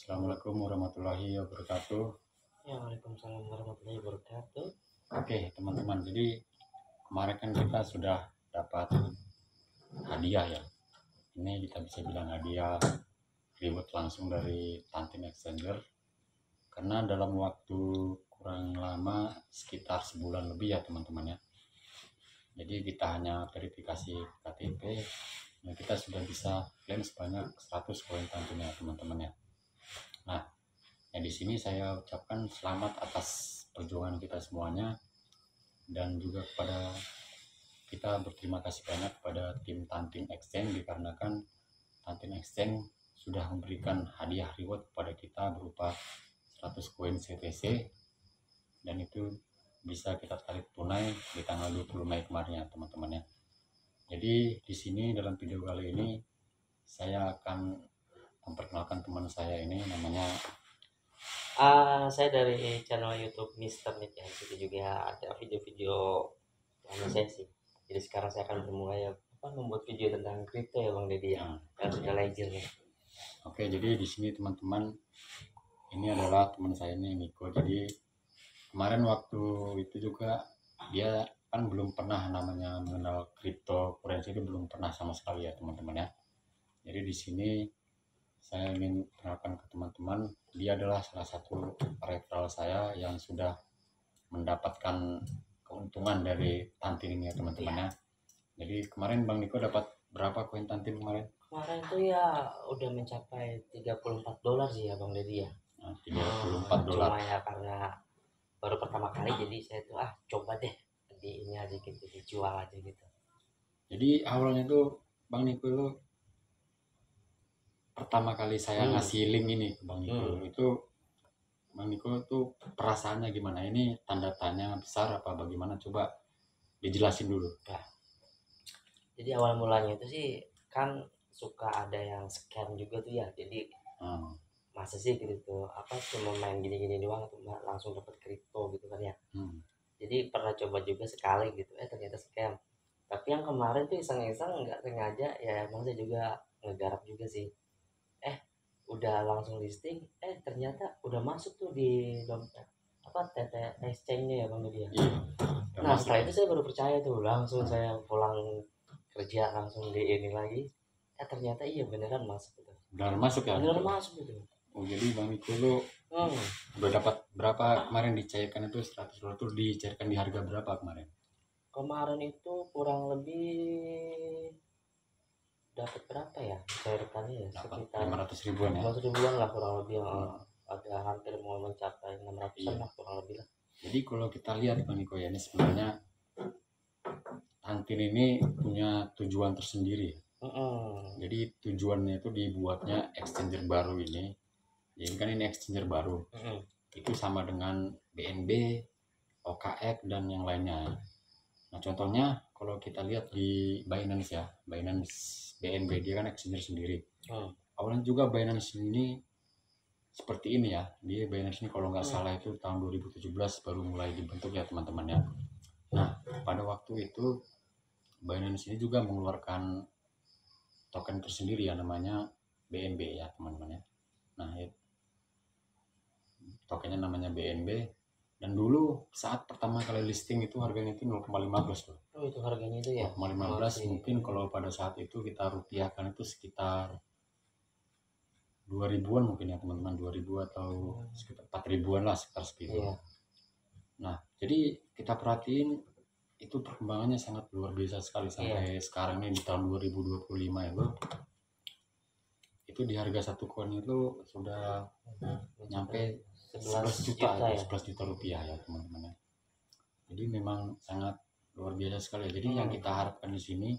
Assalamualaikum warahmatullahi wabarakatuh. Ya, Waalaikumsalam warahmatullahi wabarakatuh. Oke, teman-teman. Jadi kemarin kan kita sudah dapat hadiah ya. Ini kita bisa bilang hadiah reward langsung dari Tantin Exchanger. Karena dalam waktu kurang lama sekitar sebulan lebih ya teman-teman ya. Jadi kita hanya verifikasi KTP dan kita sudah bisa klaim sebanyak 100 koin Tantin ya teman-teman ya. Nah, di sini saya ucapkan selamat atas perjuangan kita semuanya, dan juga kepada kita berterima kasih banyak kepada tim Tantin Exchange dikarenakan Tantin Exchange sudah memberikan hadiah reward kepada kita berupa 100 koin CTC, dan itu bisa kita tarik tunai di tanggal 20 Mei kemarin ya teman-teman ya. Jadi di sini dalam video kali ini saya akan memperkenalkan teman saya ini, namanya Saya dari channel YouTube Mister Nit ya. Itu juga ada video-video lama saya sih. Jadi sekarang saya akan memulai membuat video tentang kripto ya Bang Deddy ya. Dan sudah ledger nih. Oke, jadi di sini teman-teman, ini adalah teman saya ini Niko. Jadi kemarin waktu itu juga dia kan belum pernah namanya mengenal cryptocurrency, itu belum pernah sama sekali ya teman-teman ya. Jadi di sini saya ingin kenalkan ke teman-teman, dia adalah salah satu referral saya yang sudah mendapatkan keuntungan dari Tantin ini ya teman-teman ya. Jadi kemarin Bang Niko dapat berapa koin Tantin kemarin? Kemarin tuh ya udah mencapai $34 sih ya Bang Deddy ya. Nah, $34. Cuma ya karena baru pertama kali jadi saya tuh coba deh di ini aja gitu, dijual aja gitu. Jadi awalnya tuh Bang Niko itu pertama kali saya ngasih link ini ke Bang Niko, itu Bang Niko tuh perasaannya gimana? Ini tanda tanya besar apa bagaimana? Coba dijelasin dulu. Nah, jadi awal mulanya itu sih kan suka ada yang scam juga tuh ya. Jadi masa sih gitu cuma main gini-gini doang tuh langsung dapat kripto gitu kan ya. Jadi pernah coba juga sekali gitu, ternyata scam. Tapi yang kemarin tuh iseng-iseng nggak sengaja ya, emang saya juga ngegarap juga sih. Udah langsung listing, ternyata udah masuk tuh di dompet TT exchange-nya ya Bang Deddy ya. Nah setelah itu saya baru percaya tuh, langsung saya pulang kerja langsung di ini lagi, ternyata iya beneran masuk gitu. Beneran masuk ya? Beneran masuk gitu. Oh, jadi Bang Niko lu udah dapat berapa kemarin dicairkan itu $100 tuh dicairkan di harga berapa kemarin? Kemarin itu kurang lebih dapat berapa ya cairkannya ya, sekitar 500 ribuan ya? 500 ribuan lah kurang lebih. Agak hampir mau mencapai 600-an lah kurang lebih lah. Jadi kalau kita lihat Bang Niko ya, ini sebenarnya Tantin ini punya tujuan tersendiri. Jadi tujuannya itu dibuatnya exchanger baru ini. Jadi kan ini exchanger baru. Itu sama dengan BNB, OKX dan yang lainnya. Nah contohnya kalau kita lihat di Binance ya, Binance BNB dia kan exchanger sendiri. Awalnya juga Binance ini seperti ini ya. Dia Binance ini kalau nggak salah itu tahun 2017 baru mulai dibentuk ya teman-teman ya. Nah pada waktu itu Binance ini juga mengeluarkan token tersendiri ya, namanya BNB ya teman-teman ya. Nah tokennya namanya BNB, dan dulu saat pertama kali listing itu harganya itu 0,15 loh. Oh itu harganya itu ya? 0,15 mungkin kalau pada saat itu kita rupiahkan itu sekitar 2000-an mungkin ya teman-teman, 2000 atau sekitar 4000-an lah, sekitar segitu. Nah jadi kita perhatiin itu perkembangannya sangat luar biasa sekali sampai sekarang ini di tahun 2025 ya bro. Itu di harga satu koin itu sudah nyampe 11 juta ya, 11 juta rupiah ya teman-teman ya. Jadi memang sangat luar biasa sekali. Jadi yang kita harapkan di sini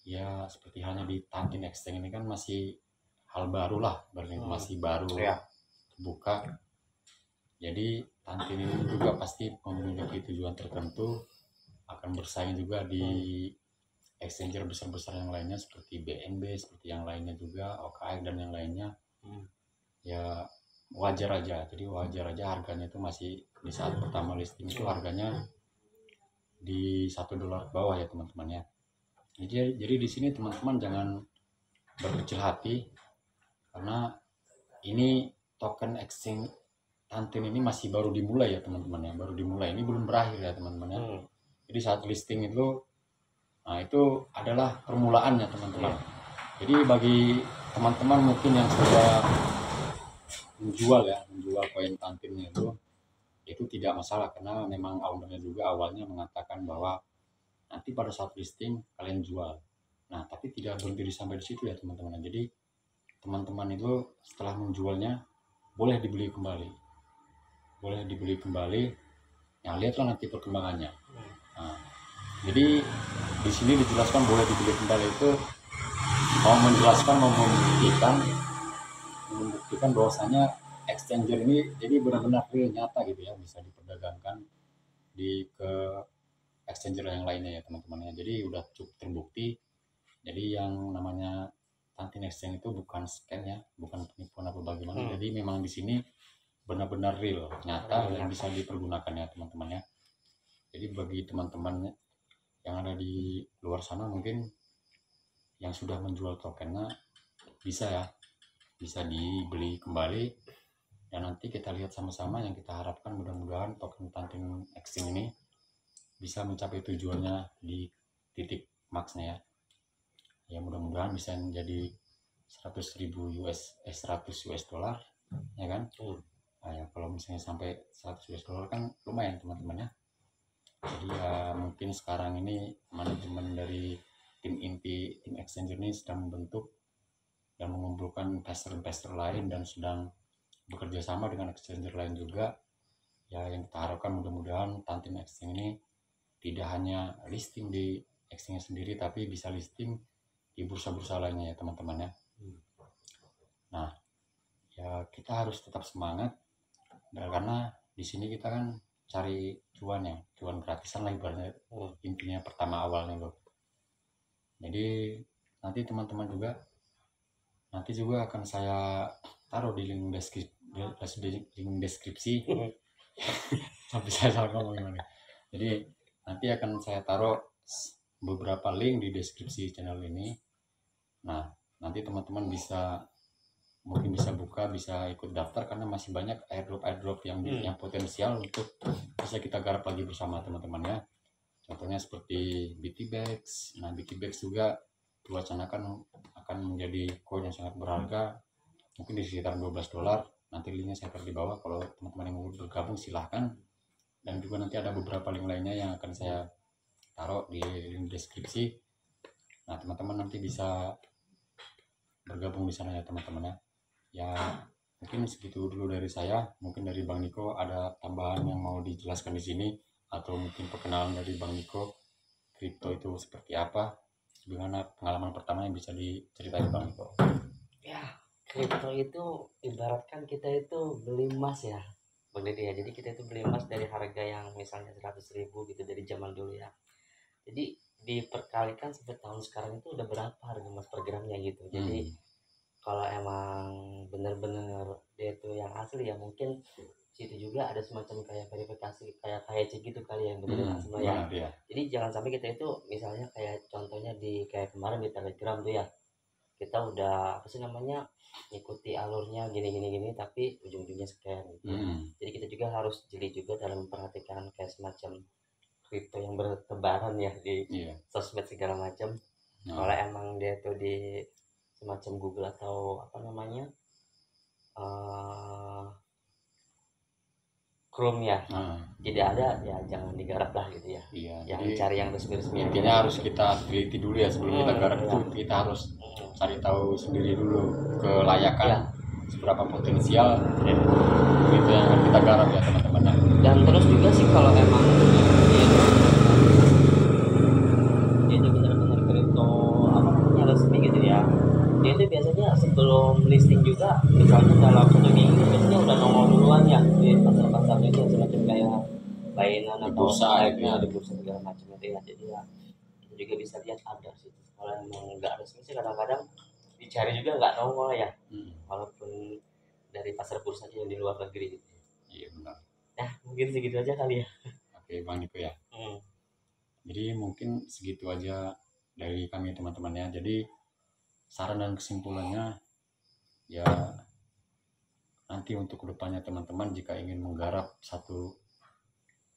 ya seperti halnya di Tantin Exchange ini kan masih hal baru lah, masih baru terbuka. Jadi Tantin ini juga pasti memiliki tujuan tertentu, akan bersaing juga di exchanger besar-besar yang lainnya seperti BNB, seperti yang lainnya juga, OKX dan yang lainnya. Ya wajar aja, jadi wajar aja harganya itu masih di saat pertama listing itu harganya di $1 bawah ya teman-teman ya. Jadi di sini teman-teman jangan berkecil hati, karena ini token exchange Tantin ini masih baru dimulai ya teman-teman ya, baru dimulai, ini belum berakhir ya teman-teman ya. Jadi saat listing itu, nah itu adalah permulaannya teman-teman. Jadi bagi teman-teman mungkin yang sudah menjual koin Tantinnya itu tidak masalah, karena memang ownernya juga awalnya mengatakan bahwa nanti pada saat listing kalian jual. Nah tapi tidak berdiri sampai di situ ya teman-teman. Jadi teman-teman itu setelah menjualnya boleh dibeli kembali, ya lihatlah nanti perkembangannya. Nah, jadi di sini dijelaskan boleh dibeli kembali itu mau membuktikan bahwasanya exchanger ini jadi benar-benar real, nyata gitu ya, bisa diperdagangkan ke exchanger yang lainnya ya teman-teman ya. Jadi udah cukup terbukti. Jadi yang namanya Tantin Exchange itu bukan scam ya, bukan penipuan apa bagaimana. Jadi memang di sini benar-benar real, nyata, dan bisa dipergunakan ya teman-teman ya. Jadi bagi teman-teman yang ada di luar sana mungkin yang sudah menjual tokennya bisa dibeli kembali, dan nanti kita lihat sama-sama. Yang kita harapkan mudah-mudahan token Tantin Exchange ini bisa mencapai tujuannya di titik maksnya ya. Ya mudah-mudahan bisa menjadi 100.000 US dollar ya kan. Nah, ya kalau misalnya sampai 100 US dollar kan lumayan teman-teman ya. Jadi ya mungkin sekarang ini manajemen dari tim Exchanger ini sedang membentuk dan mengumpulkan investor lain, dan sedang bekerja sama dengan Exchanger lain juga. Ya yang kita harapkan mudah-mudahan Tantin Exchange ini tidak hanya listing di Exchange sendiri, tapi bisa listing di bursa-bursa lainnya ya teman-teman ya. Nah ya kita harus tetap semangat, karena di sini kita kan cari cuan gratisan lah ibaratnya, intinya pertama awalnya loh. Jadi nanti teman-teman juga akan saya taruh di link deskripsi sampai saya salah ngomong gimana. Jadi nanti akan saya taruh beberapa link di deskripsi channel ini. Nah nanti teman-teman mungkin bisa buka, bisa ikut daftar, karena masih banyak airdrop yang potensial untuk bisa kita garap lagi bersama teman-teman ya. Contohnya seperti BTBags. Nah BTBags juga diwacanakan akan menjadi koin yang sangat berharga, mungkin di sekitar 12 dolar. Nanti linknya saya taruh di bawah, kalau teman-teman yang mau bergabung silahkan. Dan juga nanti ada beberapa link lainnya yang akan saya taruh di link deskripsi. Nah teman-teman nanti bisa bergabung di sana ya teman-teman ya. Ya mungkin segitu dulu dari saya. Mungkin dari Bang Niko ada tambahan yang mau dijelaskan di sini, atau mungkin perkenalan dari Bang Niko, kripto itu seperti apa, gimana pengalaman pertama yang bisa diceritain Bang Niko. Ya kripto itu ibaratkan kita itu beli emas ya Bang Dede ya. Jadi kita itu beli emas dari harga yang misalnya 100.000 gitu dari zaman dulu ya. Jadi diperkalikan sampai tahun sekarang itu udah berapa harga emas per gramnya gitu. Jadi kalau emang bener-bener dia itu yang asli ya, mungkin situ juga ada semacam kayak verifikasi kayak KYC gitu kali yang bener-bener asli ya. Jadi jangan sampai kita itu misalnya kayak contohnya di kayak kemarin di Telegram tuh ya, kita udah apa sih namanya ngikuti alurnya gini tapi ujung-ujungnya scam gitu. Jadi kita juga harus jeli juga dalam memperhatikan kayak semacam kripto yang bertebaran ya di sosmed segala macam. Kalau emang dia tuh di semacam Google atau apa namanya Chrome ya, tidak ada ya jangan digarap lah gitu ya. Yang cari yang resmi-resmi. Intinya harus kita teliti dulu ya sebelum kita garap itu. Kita harus cari tahu sendiri dulu kelayakan seberapa potensial itu yang akan kita garap ya teman-teman. Dan terus juga sih kalau emang dia itu benar-benar kripto apa namanya resmi gitu ya, dia itu biasanya sebelum listing juga misalnya dalam 1 minggu biasanya udah nongol duluan ya di pasar-pasarnya itu semacam kayak Binance atau lainnya di bursa segala macam itu ya. Jadi ya kita juga bisa lihat ada sih. Kalau emang nggak resmi sih kadang-kadang dicari juga nggak nongol ya, walaupun dari pasar bursa yang di luar negeri gitu. Iya benar. Nah mungkin segitu aja kali ya. Oke Bang Niko ya. Jadi mungkin segitu aja dari kami teman-teman ya. Jadi saran dan kesimpulannya ya nanti untuk kedepannya teman-teman jika ingin menggarap satu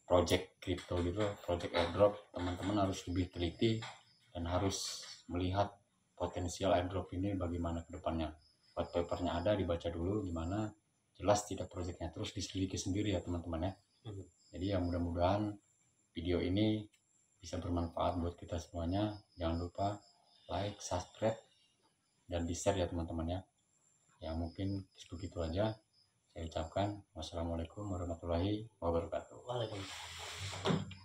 project crypto gitu, project airdrop, teman-teman harus lebih teliti dan harus melihat potensial airdrop ini bagaimana kedepannya. White papernya ada, dibaca dulu gimana, jelas tidak projectnya, terus diselidiki sendiri ya teman-teman ya. Jadi ya mudah-mudahan video ini bisa bermanfaat buat kita semuanya. Jangan lupa like, subscribe, dan di share ya teman-teman ya. Ya mungkin begitu aja saya ucapkan. Wassalamualaikum warahmatullahi wabarakatuh. Waalaikumsalam.